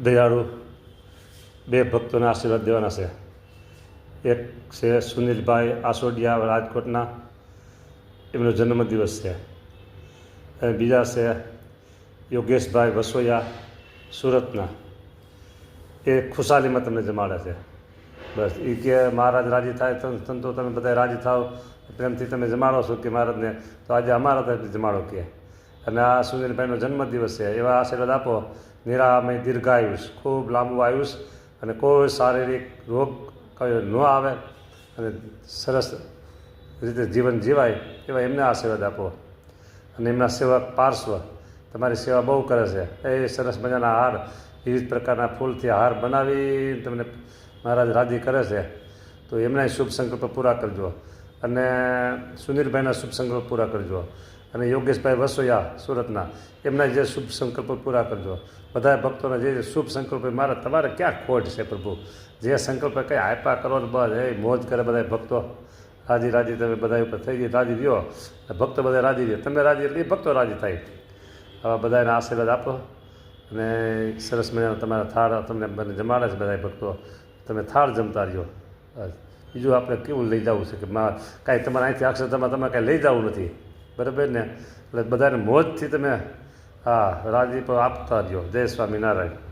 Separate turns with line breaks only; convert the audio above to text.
દયાળુ બે ભક્તોને આશીર્વાદ દેવાના છે. એક છે સુનિલભાઈ આસોડિયા રાજકોટના, એમનો જન્મદિવસ છે. અને બીજા છે યોગેશભાઈ વસોયા સુરતના, એ ખુશાલીમાં તમને જમાડે છે. બસ એ કે મહારાજ રાજી થાય તો તમે બધા રાજી થાવ, પ્રેમથી તમે જમાડો છો કે મહારાજને, તો આજે અમારા તરફથી જમાડો કે. અને આ સુનિલભાઈનો જન્મદિવસ છે, એવા આશીર્વાદ આપો. નિરામય દીર્ઘાયુષ, ખૂબ લાંબુ આયુષ, અને કોઈ શારીરિક રોગ કયો ન આવે, અને સરસ રીતે જીવન જીવાય એવા એમને આશીર્વાદ આપો. અને એમના સેવક પાર્શ્વ તમારી સેવા બહુ કરે છે. એ સરસ મજાના હાર, વિવિધ પ્રકારના ફૂલથી હાર બનાવી તમને મહારાજ રાજી કરે છે. તો એમના શુભ સંકલ્પ પૂરા કરજો, અને સુનિલભાઈના શુભ સંકલ્પ પૂરા કરજો, અને યોગેશભાઈ વસોયા સુરતના, એમના જે શુભ સંકલ્પો પૂરા કરજો. બધા ભક્તોના જે શુભ સંકલ્પ, મારા તમારે ક્યાં ખોટ છે પ્રભુ? જે સંકલ્પ કંઈ આપ્યા કરો ને બસ એ મોજ કરે બધા ભક્તો. રાજી તમે બધા ઉપર થઈ ગઈ, રાજી રહ્યો, ભક્તો બધા રાજી રહ્યો, તમે રાજી એટલે ભક્તો રાજી થાય. આવા બધાને આશીર્વાદ આપો. અને સરસ મજાનો તમારા થાળ તમને મને જમાડે છે બધા ભક્તો, તમે થાળ જમતા રહ્યો. બીજું આપણે કેવું લઈ જવું છે કે કાંઈ તમારે અહીંથી અક્ષરધામમાં તમારે કાંઈ લઈ જવું નથી, બરાબર ને? એટલે બધાને મોજથી તમે રાજીપો આપતા રહ્યો. જય સ્વામિનારાયણ.